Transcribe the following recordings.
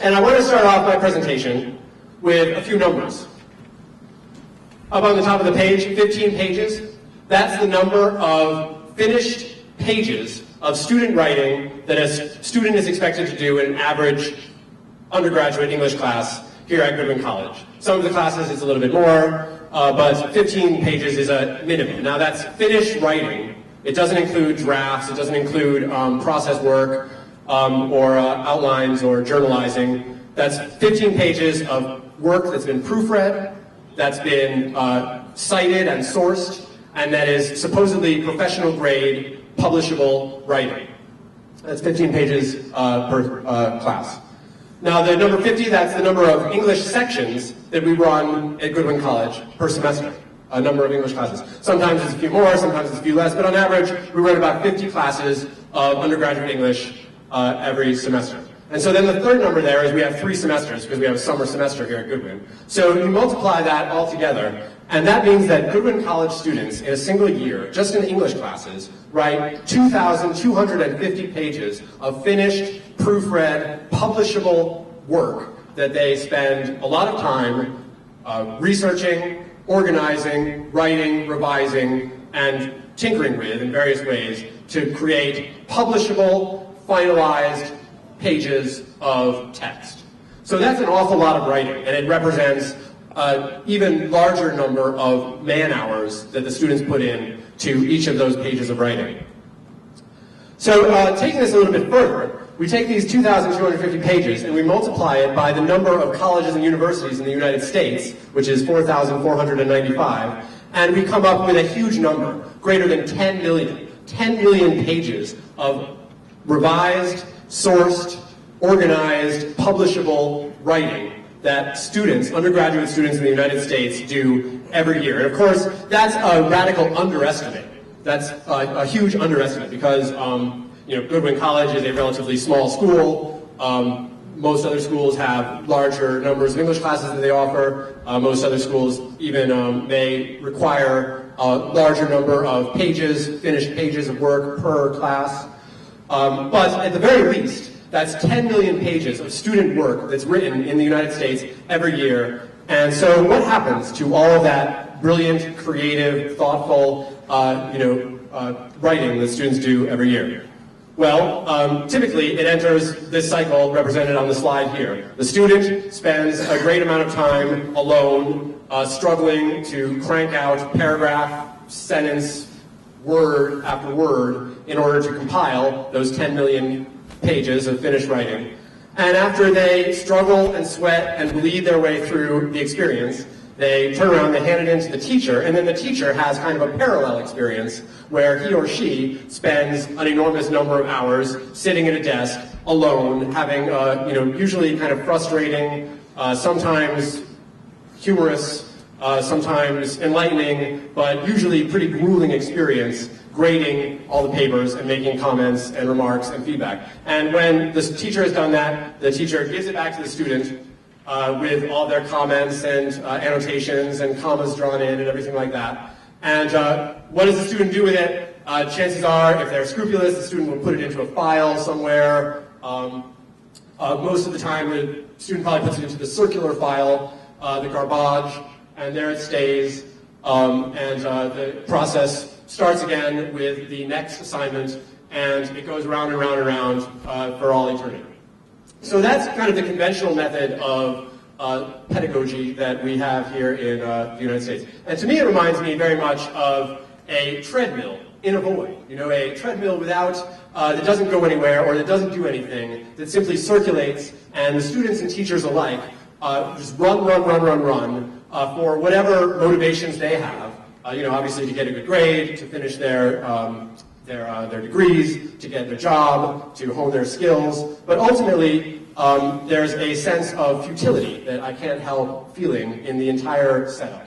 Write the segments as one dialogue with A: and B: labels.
A: And I want to start off my presentation with a few numbers. Up on the top of the page, 15 pages. That's the number of finished pages of student writing that a student is expected to do in an average undergraduate English class here at Goodwin College. Some of the classes it's a little bit more, but 15 pages is a minimum. Now that's finished writing. It doesn't include drafts, it doesn't include process work, or outlines or journalizing. That's 15 pages of work that's been proofread, that's been cited and sourced, and that is supposedly professional grade, publishable writing. That's 15 pages per class. Now the number 50, that's the number of English sections that we run at Goodwin College per semester. A number of English classes. Sometimes it's a few more, sometimes it's a few less, but on average we run about 50 classes of undergraduate English every semester. And so then the third number there is we have 3 semesters because we have a summer semester here at Goodwin. So you multiply that all together, and that means that Goodwin College students in a single year, just in English classes, write 2,250 pages of finished, proofread, publishable work that they spend a lot of time researching, organizing, writing, revising, and tinkering with in various ways to create publishable, finalized pages of text. So that's an awful lot of writing, and it represents an even larger number of man-hours that the students put in to each of those pages of writing. So taking this a little bit further, we take these 2,250 pages and we multiply it by the number of colleges and universities in the United States, which is 4,495, and we come up with a huge number, greater than 10 million. 10 million pages of revised, sourced, organized, publishable writing that students, undergraduate students in the United States, do every year. And of course, that's a radical underestimate. That's a huge underestimate because Goodwin College is a relatively small school. Most other schools have larger numbers of English classes that they offer. Most other schools even may require a larger number of pages, finished pages of work per class. But at the very least, that's 10 million pages of student work that's written in the United States every year. And so what happens to all of that brilliant, creative, thoughtful, writing that students do every year? Well, typically it enters this cycle represented on the slide here. The student spends a great amount of time alone, struggling to crank out paragraph, sentence, word after word in order to compile those 10 million pages of finished writing. And after they struggle and sweat and bleed their way through the experience, they turn around, they hand it in to the teacher, and then the teacher has kind of a parallel experience where he or she spends an enormous number of hours sitting at a desk alone, having usually kind of frustrating, sometimes humorous, sometimes enlightening, but usually pretty grueling experience grading all the papers and making comments and remarks and feedback. And when the teacher has done that, the teacher gives it back to the student with all their comments and annotations and commas drawn in and everything like that. And what does the student do with it? Chances are, if they're scrupulous, the student will put it into a file somewhere. Most of the time, the student probably puts it into the circular file, the garbage, and there it stays. The process starts again with the next assignment, and it goes round and round and round for all eternity. So that's kind of the conventional method of pedagogy that we have here in the United States. And to me, it reminds me very much of a treadmill in a void. A treadmill that doesn't go anywhere or that doesn't do anything, that simply circulates, and the students and teachers alike just run for whatever motivations they have. Obviously to get a good grade, to finish their degrees, to get their job, to hone their skills. But ultimately, there's a sense of futility that I can't help feeling in the entire setup.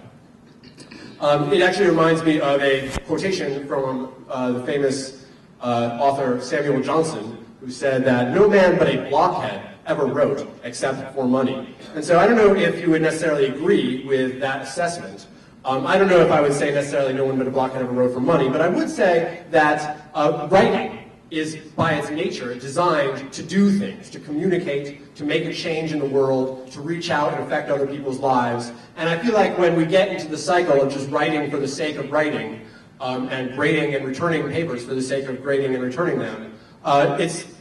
A: It actually reminds me of a quotation from the famous author Samuel Johnson, who said that no man but a blockhead ever wrote except for money. And so I don't know if you would necessarily agree with that assessment. I don't know if I would say necessarily no one but a blockhead ever wrote for money, but I would say that writing is by its nature designed to do things, to communicate, to make a change in the world, to reach out and affect other people's lives. And I feel like when we get into the cycle of just writing for the sake of writing, and grading and returning papers for the sake of grading and returning them,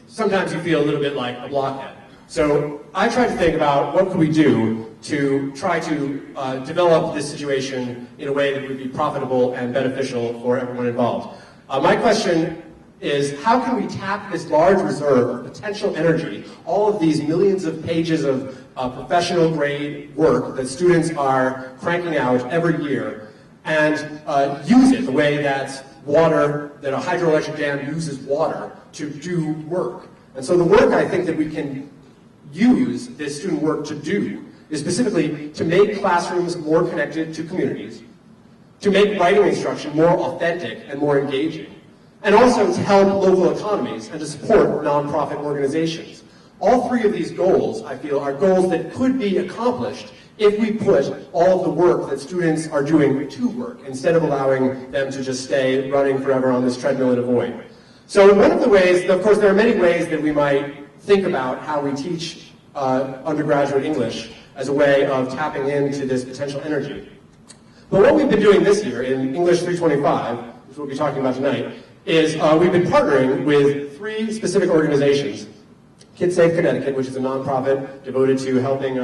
A: sometimes you feel a little bit like a blockhead. So I tried to think about what could we do to try to develop this situation in a way that would be profitable and beneficial for everyone involved. My question is, how can we tap this large reserve of potential energy, all of these millions of pages of professional grade work that students are cranking out every year, and use it the way that that a hydroelectric dam uses water to do work. And so the work I think that we can use this student work to do is specifically to make classrooms more connected to communities, to make writing instruction more authentic and more engaging, and also to help local economies and to support nonprofit organizations. All three of these goals, I feel, are goals that could be accomplished if we put all of the work that students are doing to work, instead of allowing them to just stay running forever on this treadmill in a void. So one of the ways, of course there are many ways that we might think about how we teach undergraduate English as a way of tapping into this potential energy. But what we've been doing this year in English 325, which we'll be talking about tonight, is we've been partnering with 3 specific organizations. Kids Safe Connecticut, which is a nonprofit devoted to helping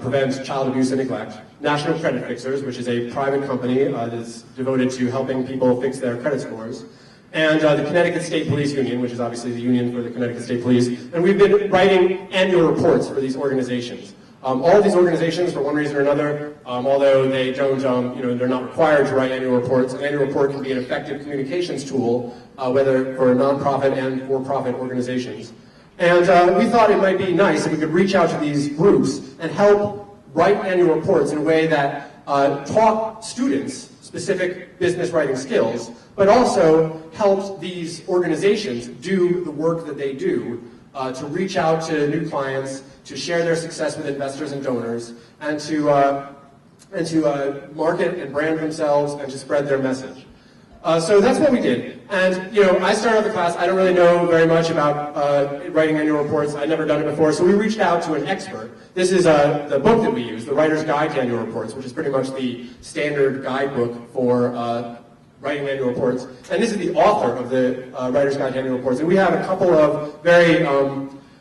A: prevent child abuse and neglect. National Credit Fixers, which is a private company that's devoted to helping people fix their credit scores. And the Connecticut State Police Union, which is obviously the union for the Connecticut State Police. And we've been writing annual reports for these organizations. All of these organizations, for one reason or another, although they don't, they're not required to write annual reports, an annual report can be an effective communications tool, whether for nonprofit and for-profit organizations. And we thought it might be nice if we could reach out to these groups and help write annual reports in a way that taught students specific business writing skills, but also helped these organizations do the work that they do to reach out to new clients, to share their success with investors and donors, and to market and brand themselves and to spread their message. So that's what we did. And, I started out the class, I don't really know very much about writing annual reports. I'd never done it before, so we reached out to an expert. This is the book that we use, The Writer's Guide to Annual Reports, which is pretty much the standard guidebook for writing annual reports. And this is the author of the Writer's Guide to Annual Reports. And we have a couple of very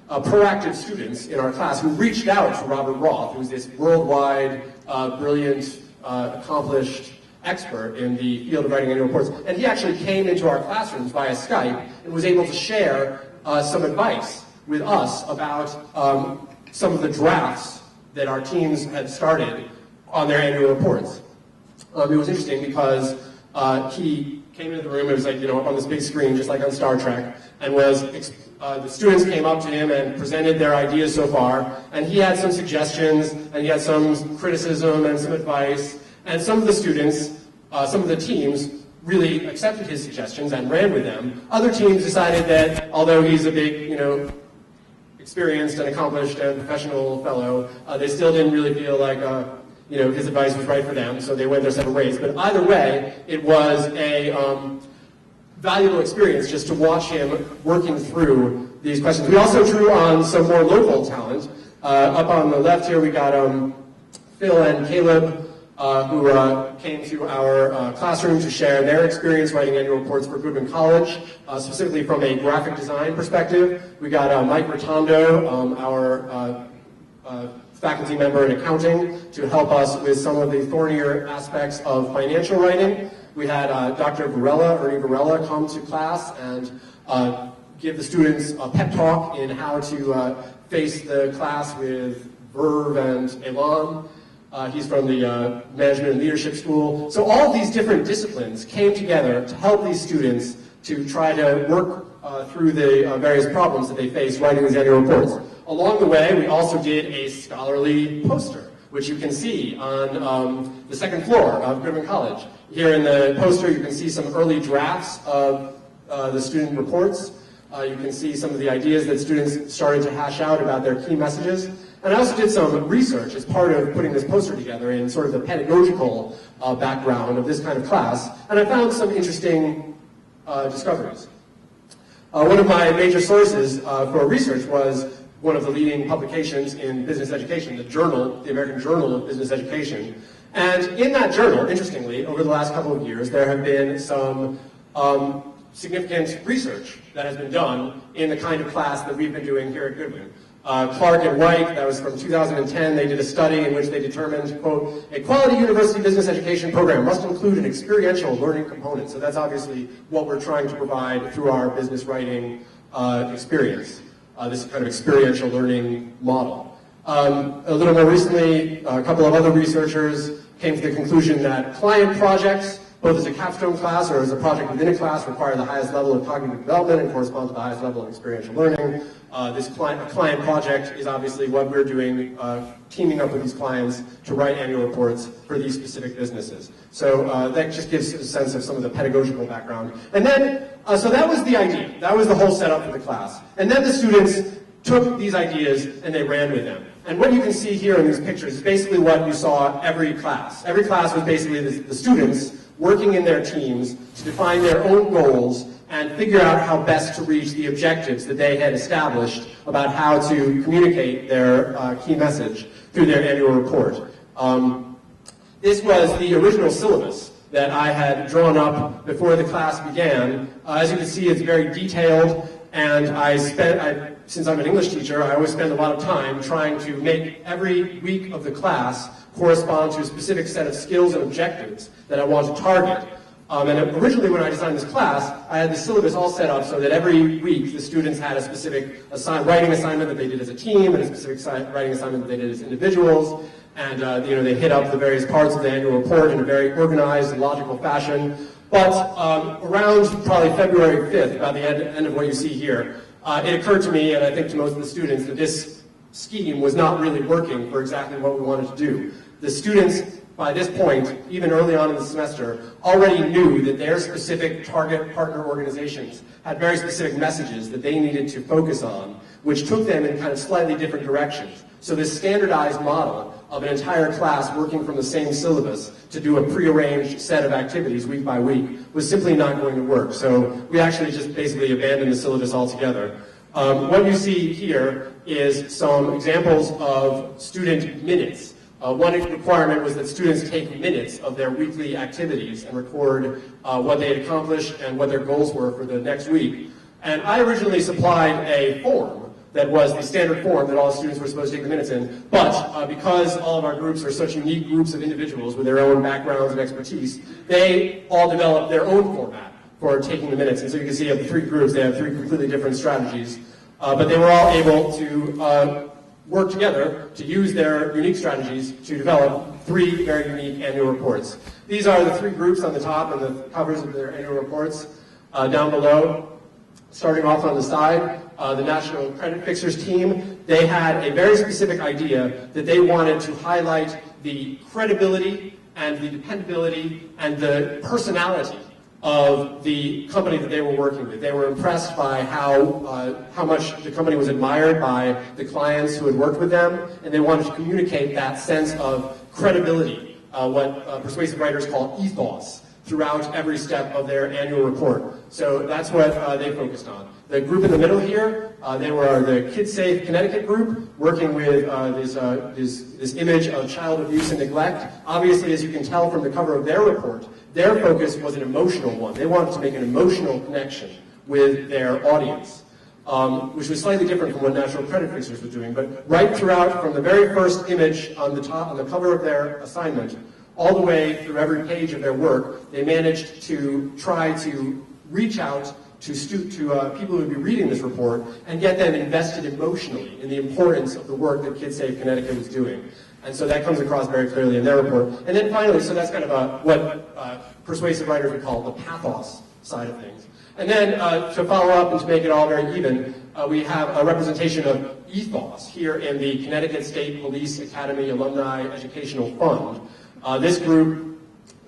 A: proactive students in our class who reached out to Robert Roth, who's this worldwide, brilliant, accomplished expert in the field of writing annual reports. And he actually came into our classrooms via Skype and was able to share some advice with us about some of the drafts that our teams had started on their annual reports. It was interesting because he came into the room, it was like, up on this big screen, just like on Star Trek, and the students came up to him and presented their ideas so far, and he had some suggestions, and he had some criticism and some advice, and some of the students, some of the teams really accepted his suggestions and ran with them. Other teams decided that, although he's a big, experienced and accomplished and professional fellow, they still didn't really feel like his advice was right for them, so they went their separate ways. But either way, it was a valuable experience just to watch him working through these questions. We also drew on some more local talent. Up on the left here, we got Phil and Caleb, who came to our classroom to share their experience writing annual reports for Goodman College, specifically from a graphic design perspective. We got Mike Rotondo, our faculty member in accounting, to help us with some of the thornier aspects of financial writing. We had Dr. Ernie Varela, come to class and give the students a pep talk in how to face the class with verve and elan. He's from the Management and Leadership School. So all of these different disciplines came together to help these students to try to work through the various problems that they face writing these annual reports. Along the way, we also did a scholarly poster, which you can see on the second floor of Goodman College. Here in the poster, you can see some early drafts of the student reports. You can see some of the ideas that students started to hash out about their key messages. And I also did some research as part of putting this poster together in sort of the pedagogical background of this kind of class. And I found some interesting discoveries. One of my major sources for research was one of the leading publications in business education, the journal, the American Journal of Business Education. And in that journal, interestingly, over the last couple of years, there have been some significant research that has been done in the kind of class that we've been doing here at Goodwin. Clark and White, that was from 2010, they did a study in which they determined, quote, a quality university business education program must include an experiential learning component. So that's obviously what we're trying to provide through our business writing experience, this kind of experiential learning model. A little more recently, a couple of other researchers came to the conclusion that client projects, both as a capstone class or as a project within a class, require the highest level of cognitive development and correspond to the highest level of experiential learning. This client project is obviously what we're doing, teaming up with these clients to write annual reports for these specific businesses. So that just gives a sense of some of the pedagogical background. And then, so that was the idea. That was the whole setup for the class. And then the students took these ideas and they ran with them. And what you can see here in these pictures is basically what you saw every class. Every class was basically the students working in their teams to define their own goals and figure out how best to reach the objectives that they had established about how to communicate their key message through their annual report. This was the original syllabus that I had drawn up before the class began. As you can see, it's very detailed, and since I'm an English teacher, I always spend a lot of time trying to make every week of the class correspond to a specific set of skills and objectives that I want to target. And originally when I designed this class, I had the syllabus all set up so that every week the students had a specific writing assignment that they did as a team and a specific writing assignment that they did as individuals. And they hit up the various parts of the annual report in a very organized and logical fashion. But around probably February 5th, about the end of what you see here, it occurred to me, and I think to most of the students, that this scheme was not really working for exactly what we wanted to do. The students, by this point, even early on in the semester, already knew that their specific target partner organizations had very specific messages that they needed to focus on, which took them in kind of slightly different directions. So this standardized model of an entire class working from the same syllabus to do a prearranged set of activities week by week was simply not going to work. So we actually just basically abandoned the syllabus altogether. What you see here is some examples of student minutes. One requirement was that students take minutes of their weekly activities and record what they had accomplished and what their goals were for the next week. And I originally supplied a form that was the standard form that all the students were supposed to take the minutes in. But because all of our groups are such unique groups of individuals with their own backgrounds and expertise, they all developed their own format for taking the minutes. And so you can see of the three groups, they have three completely different strategies. But they were all able to work together to use their unique strategies to develop three very unique annual reports. These are the three groups on the top and the covers of their annual reports. Down below, starting off on the side, the National Credit Fixers team, they had a very specific idea that they wanted to highlight the credibility and the dependability and the personality of the company that they were working with. They were impressed by how much the company was admired by the clients who had worked with them, and they wanted to communicate that sense of credibility, what persuasive writers call ethos, throughout every step of their annual report. So that's what they focused on. The group in the middle here, they were the Kids Safe Connecticut group, working with this image of child abuse and neglect. Obviously, as you can tell from the cover of their report, their focus was an emotional one. They wanted to make an emotional connection with their audience, which was slightly different from what National Credit Fixers was doing. But right throughout, from the very first image on the top, on the cover of their assignment, all the way through every page of their work, they managed to try to reach out to people who would be reading this report and get them invested emotionally in the importance of the work that Kids Safe Connecticut was doing. And so that comes across very clearly in their report. And then finally, so that's kind of what persuasive writers would call the pathos side of things. And then to follow up and to make it all very even, we have a representation of ethos here in the Connecticut State Police Academy Alumni Educational Fund. This group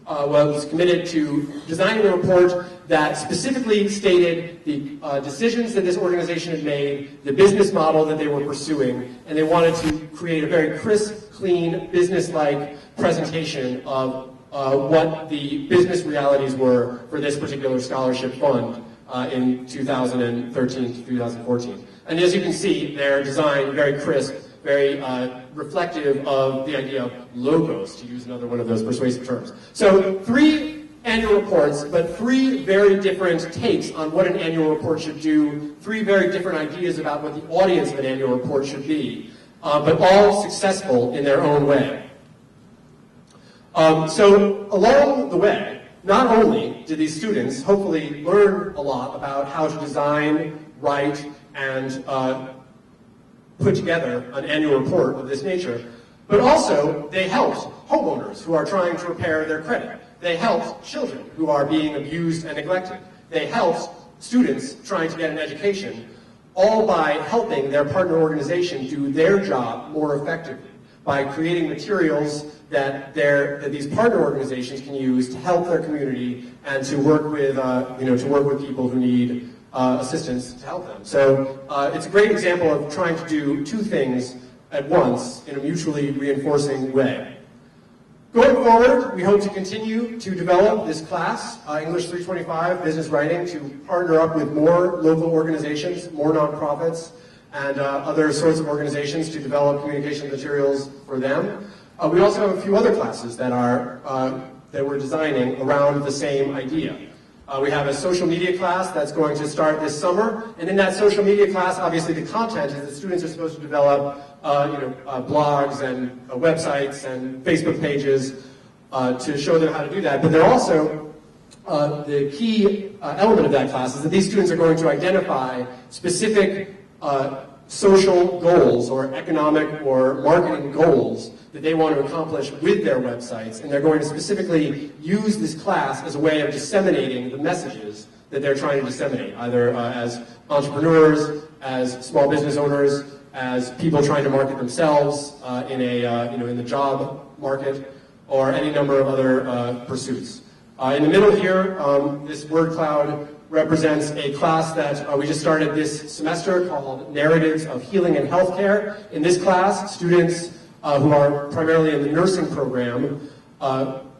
A: was committed to designing a report that specifically stated the decisions that this organization had made, the business model that they were pursuing, and they wanted to create a very crisp, clean, business-like presentation of what the business realities were for this particular scholarship fund. in 2013 to 2014. And as you can see, they're designed very crisp, very reflective of the idea of logos, to use another one of those persuasive terms. So 3 annual reports, but 3 very different takes on what an annual report should do, 3 very different ideas about what the audience of an annual report should be, but all successful in their own way. So along the way, not only did these students hopefully learn a lot about how to design, write, and put together an annual report of this nature, but also they helped homeowners who are trying to repair their credit. They helped children who are being abused and neglected. They helped students trying to get an education, all by helping their partner organization do their job more effectively, by creating materials that these partner organizations can use to help their community and to work with, people who need assistance to help them. So it's a great example of trying to do 2 things at once in a mutually reinforcing way. Going forward, we hope to continue to develop this class, English 325 Business Writing, to partner up with more local organizations, more nonprofits, and other sorts of organizations to develop communication materials for them. We also have a few other classes that we're designing around the same idea. We have a social media class that's going to start this summer, and in that social media class, obviously the content is that students are supposed to develop blogs and websites and Facebook pages to show them how to do that. But they're also, the key element of that class is that these students are going to identify specific social goals or economic or marketing goals that they want to accomplish with their websites, and they're going to specifically use this class as a way of disseminating the messages that they're trying to disseminate, either as entrepreneurs, as small business owners, as people trying to market themselves in the job market, or any number of other pursuits. In the middle here, this word cloud represents a class that we just started this semester called Narratives of Healing and Healthcare. In this class, students who are primarily in the nursing program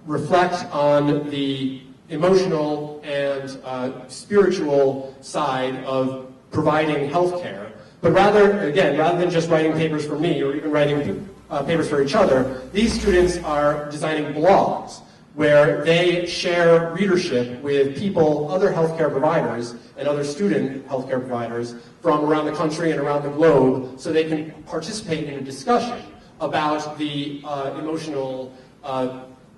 A: reflect on the emotional and spiritual side of providing healthcare. But rather than just writing papers for me or even writing papers for each other, these students are designing blogs where they share readership with people, other healthcare providers, and other student healthcare providers from around the country and around the globe, so they can participate in a discussion about the emotional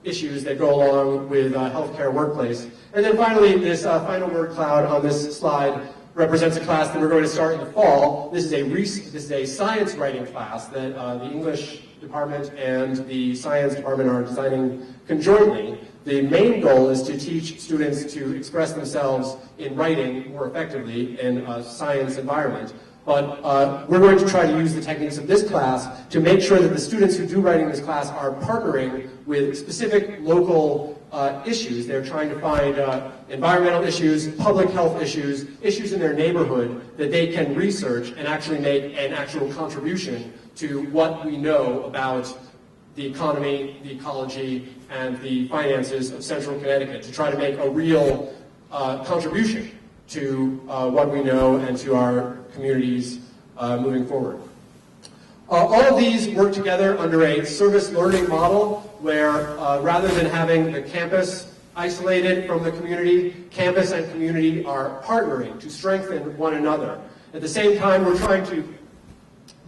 A: issues that go along with healthcare workplace. And then finally, this final word cloud on this slide represents a class that we're going to start in the fall. This is a science writing class that the English department and the science department are designing conjointly. The main goal is to teach students to express themselves in writing more effectively in a science environment. But we're going to try to use the techniques of this class to make sure that the students who do writing in this class are partnering with specific local issues. They're trying to find environmental issues, public health issues, issues in their neighborhood that they can research and actually make an actual contribution to what we know about the economy, the ecology, and the finances of central Connecticut, to try to make a real contribution to what we know and to our communities moving forward. All of these work together under a service learning model where rather than having the campus isolated from the community, campus and community are partnering to strengthen one another. At the same time, we're trying to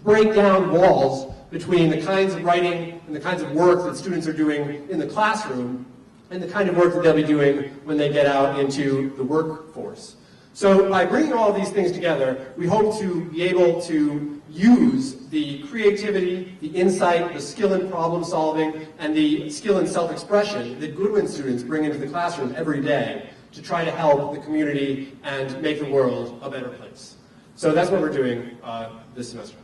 A: break down walls between the kinds of writing and the kinds of work that students are doing in the classroom and the kind of work that they'll be doing when they get out into the workforce. So by bringing all of these things together, we hope to be able to use the creativity, the insight, the skill in problem solving, and the skill in self-expression that Goodwin students bring into the classroom every day to try to help the community and make the world a better place. So that's what we're doing this semester.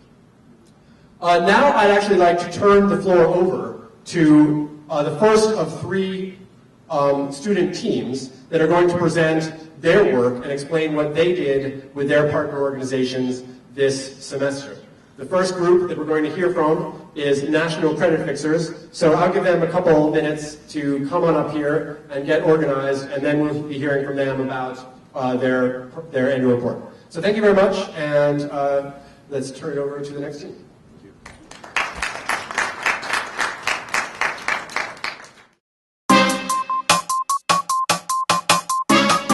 A: Now I'd actually like to turn the floor over to the first of 3 student teams that are going to present their work and explain what they did with their partner organizations this semester. The first group that we're going to hear from is National Credit Fixers, so I'll give them a couple minutes to come on up here and get organized, and then we'll be hearing from them about their annual report. So thank you very much, and let's turn it over to the next team.